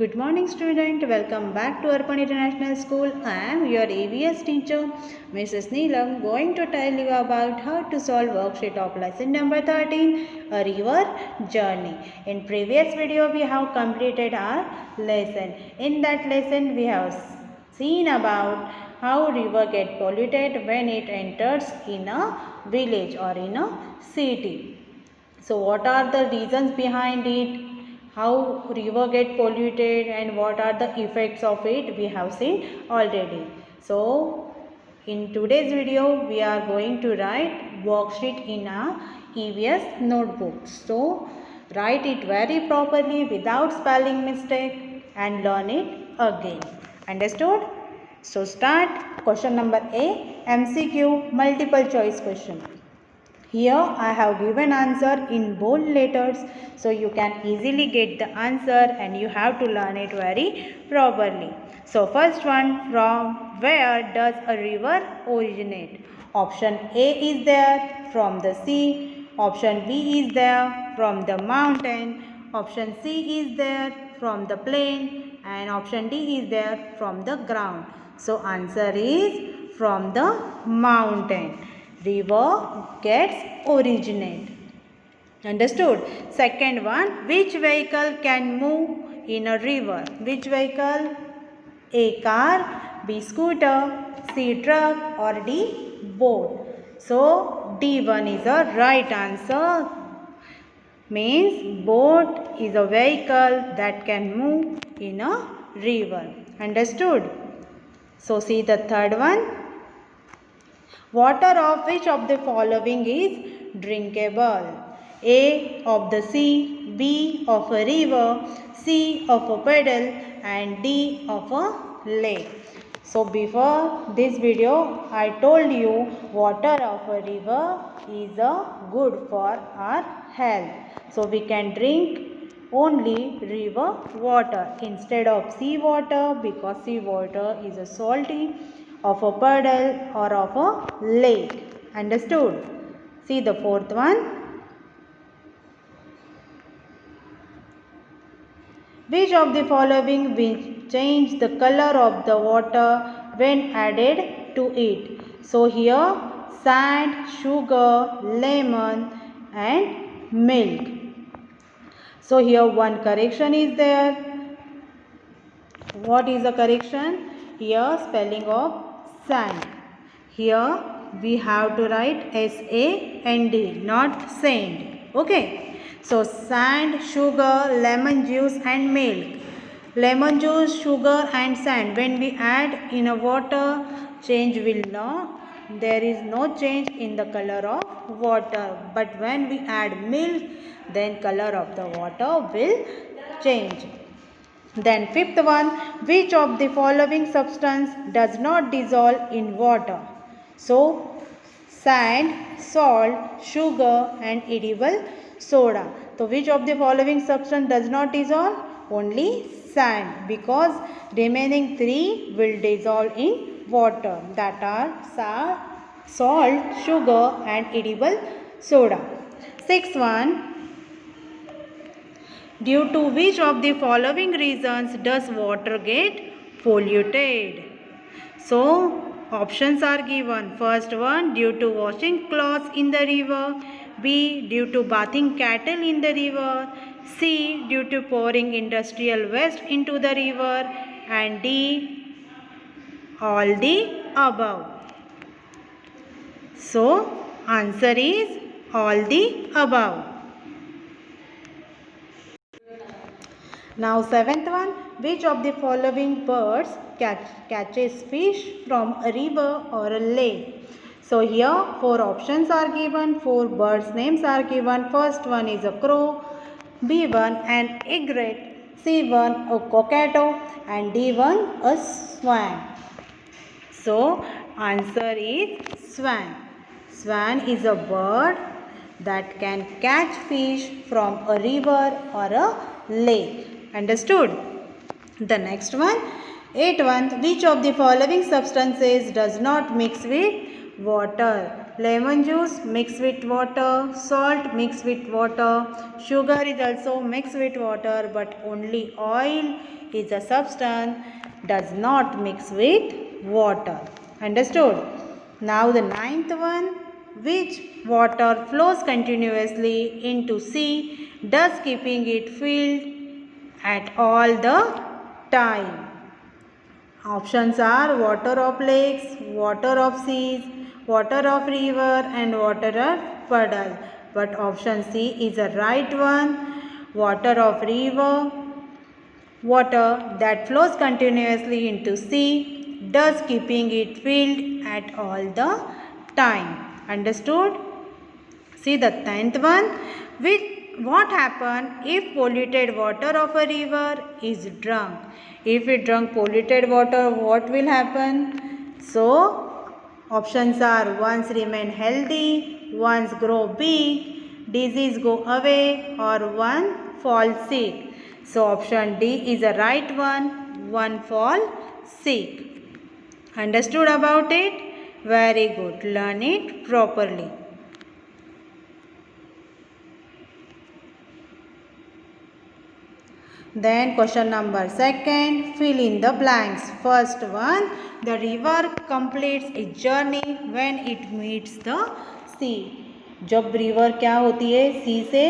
Good morning student, welcome back to Arpan International School. I am your AVS teacher, Mrs. Neelam, going to tell you about how to solve worksheet of lesson number 13, a river journey. In previous video, we have completed our lesson. In that lesson, we have seen about how river get polluted when it enters in a village or in a city. So what are the reasons behind it? How river get polluted and what are the effects of it we have seen already. So in today's video we are going to write worksheet in a EVS notebook. So write it very properly without spelling mistake and learn it again. Understood? So start. Question number A, MCQ, multiple choice question. Here I have given answer in bold letters, so you can easily get the answer and you have to learn it very properly. So first one, from where does a river originate? Option A is there, from the sea. Option B is there, from the mountain. Option C is there, from the plain. And option D is there, from the ground. So answer is from the mountain. River gets originate. Understood? Second one, which vehicle can move in a river? Which vehicle? A car, B scooter, C truck or D boat. So D1 is a right answer. Means boat is a vehicle that can move in a river. Understood? So see the third one. Water of which of the following is drinkable? A of the sea, B of a river, C of a puddle and D of a lake. So before this video I told you water of a river is good for our health. So we can drink only river water instead of sea water, because sea water is a salty, of a puddle or of a lake. Understood? See the fourth one. Which of the following will change the color of the water when added to it? So here sand, sugar, lemon and milk. So here one correction is there. What is the correction? Here spelling of sand. Here we have to write S-A-N-D, not sand. Okay. So sand, sugar, lemon juice and milk. Lemon juice, sugar and sand. When we add in a water, change will not. There is no change in the color of water. But when we add milk, then color of the water will change. Then fifth one, which of the following substance does not dissolve in water? So sand, salt, sugar and edible soda. So which of the following substance does not dissolve? Only sand, because remaining three will dissolve in water, that are salt, sugar and edible soda. Sixth one, due to which of the following reasons does water get polluted? So options are given. First one, due to washing clothes in the river. B, due to bathing cattle in the river. C, due to pouring industrial waste into the river. And D, all the above. So answer is all the above. Now seventh one, which of the following birds catches fish from a river or a lake? So here four options are given, four birds names are given. First one is a crow, B1 an egret, C1 a cockatoo and D1 a swan. So answer is swan. Swan is a bird that can catch fish from a river or a lake. Understood? The next one, 8th one, which of the following substances does not mix with water? lemon juice mixed with water, salt mixed with water, sugar is also mixed with water, but only oil is a substance does not mix with water. Understood? Now the ninth one, which water flows continuously into sea, thus keeping it filled at all the time. Options are water of lakes, water of seas, water of river and water of puddle. But option C is the right one. Water of river, water that flows continuously into sea, thus keeping it filled at all the time. Understood? See the 10th one. What happens if polluted water of a river is drunk? If we drink polluted water, what will happen? So, options are ones remain healthy, ones grow big, disease go away, or one fall sick. So, option D is the right one fall sick. Understood about it? Very good. Learn it properly. Then question number second, fill in the blanks. First one, the river completes its journey when it meets the sea. जब river क्या होती है, सी से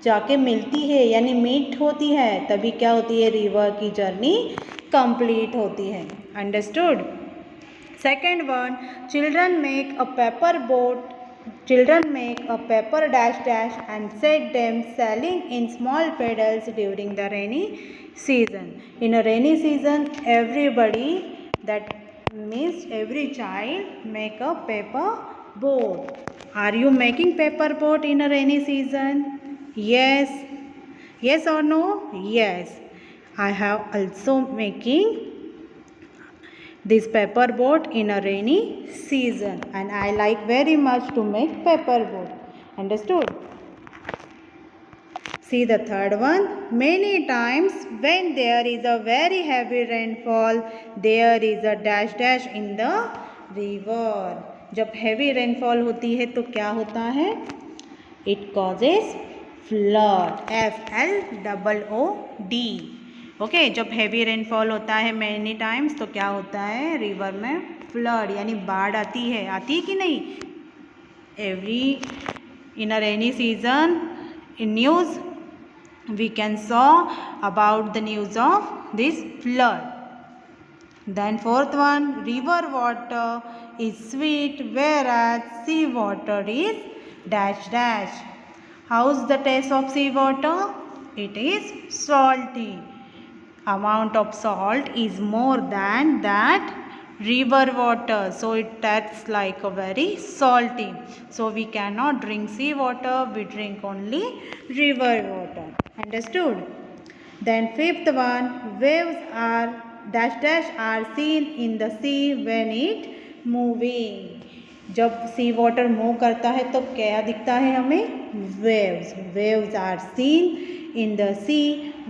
जाके मिलती है यानी meet होती है, तभी क्या होती है, रिवर की जर्नी कंप्लीट होती है. Understood? Second one, children make a paper boat. Children make a paper dash dash and set them sailing in small paddles during the rainy season. In a rainy season, everybody, that means every child, make a paper boat. Are you making paper boat in a rainy season? Yes. Yes or no? Yes. I have also making this paper boat in a rainy season, and I like very much to make paper boat. Understood? See the third one. Many times when there is a very heavy rainfall, there is a dash dash in the river. जब heavy rainfall होती है तो क्या होता है? It causes flood. FLOOD. Okay जब heavy rainfall होता है मैनी टाइम्स तो क्या होता है, रिवर में फ्लड यानी बाढ़ आती है कि नहीं? Every in a rainy season in news we can saw about the news of this flood. Then fourth one, river water is sweet whereas sea water is dash dash. How's the taste of sea water? It is salty. Amount of salt is more than that river water, so it tastes like a very salty. So we cannot drink sea water, we drink only river water. Understood? Then fifth one, waves are dash dash are seen in the sea when it moving. जब सी water move करता है तो क्या दिखता है हमें? Waves. Waves are seen in the sea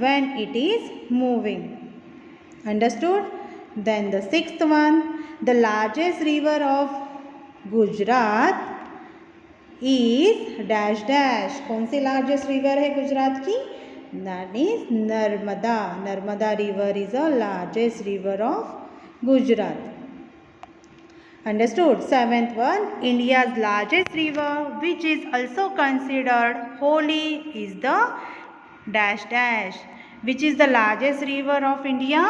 when it is moving. Understood? Then the sixth one, the largest river of Gujarat is dash dash. कौन सी largest river है गुजरात की? That is Narmada. Narmada river is the largest river of Gujarat. Understood? Seventh one, India's largest river, which is also considered holy, is the dash dash. Which is the largest river of India?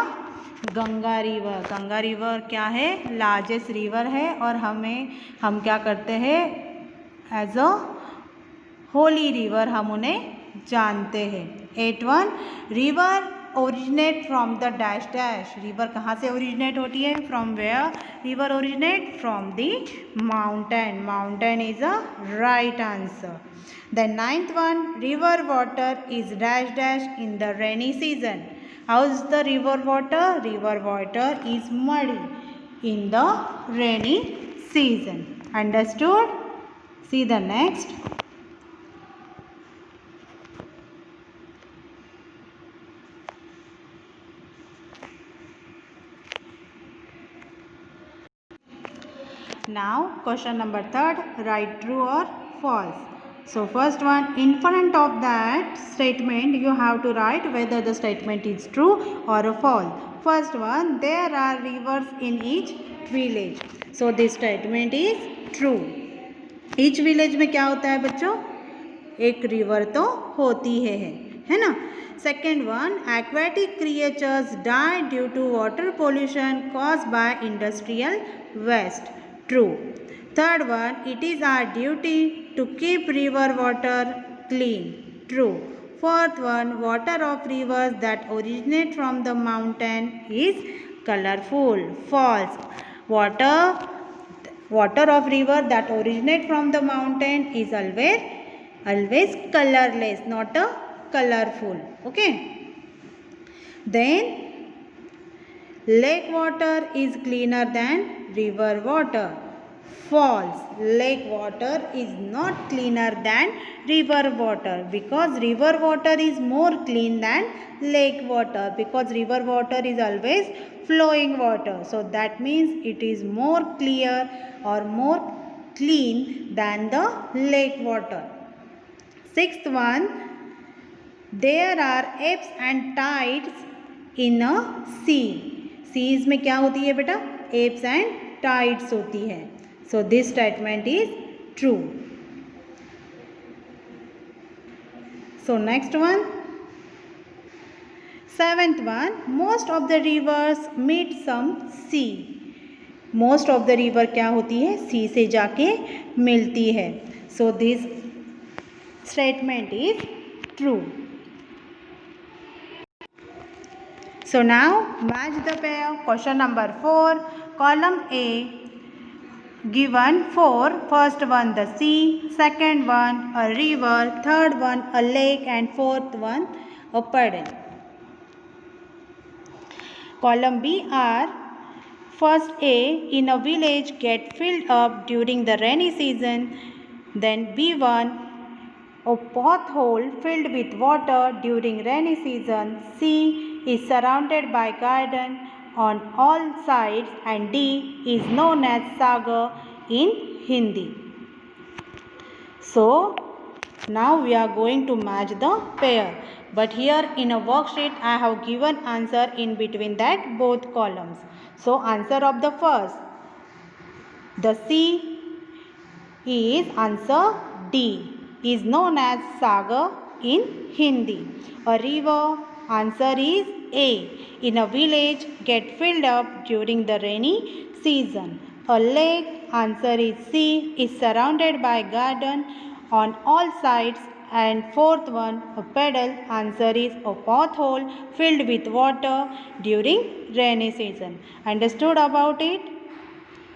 Ganga river. Ganga river क्या है? Largest river है और हम क्या करते हैं, as a Holi river हम उन्हें जानते हैं. 8 river originate from the dash dash. River कहाँ से ओरिजिनेट होती है? From where river originate? From the mountain. Mountain is a right answer. The 9th one, river water is dash dash in the rainy season. How is the river water? River water is muddy in the rainy season. Understood? See the next. Now question number 3, write true or false. So first one, in front of that statement you have to write whether the statement is true or a false. First one, there are rivers in each village. So this statement is true. Each village में क्या होता है बच्चों? एक river तो होती है ना. Second one, aquatic creatures die due to water pollution caused by industrial waste. True. Third one, it is our duty to keep river water clean. True. Fourth one, water of rivers that originate from the mountain is colorful. False. Water of river that originate from the mountain is always colorless, not a colorful. Okay. Then lake water is cleaner than river water. False. Lake water is not cleaner than river water, because river water is more clean than lake water, because river water is always flowing water. So that means it is more clear or more clean than the lake water. Sixth one, there are ebbs and tides in a sea. Seas में क्या होती है बेटा? Ebbs and tides होती है. So this statement is true. So next one, seventh one, most of the rivers meet some sea. Most of the river क्या होती है? sea से जाके मिलती है. So this statement is true. So now match the pair. Question number 4, column A given 4. First one the sea, second one a river, third one a lake, and fourth one a puddle. Column B are, first A, in a village get filled up during the rainy season. Then B1, a pothole filled with water during rainy season. C is surrounded by garden on all sides, and D is known as sagar in Hindi. So now we are going to match the pair, but here in a worksheet I have given answer in between that both columns. So answer of the first, the C is answer D, is known as sagar in Hindi. A river, answer is A, in a village get filled up during the rainy season. A lake, answer is C, is surrounded by garden on all sides. And fourth one, a puddle, answer is a pothole filled with water during rainy season. Understood about it?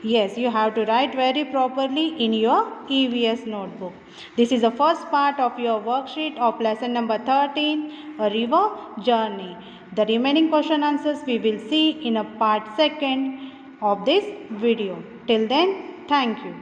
Yes, you have to write very properly in your EVS notebook. This is the first part of your worksheet of lesson number 13, a river journey. The remaining question answers we will see in a part 2 of this video. Till then, thank you.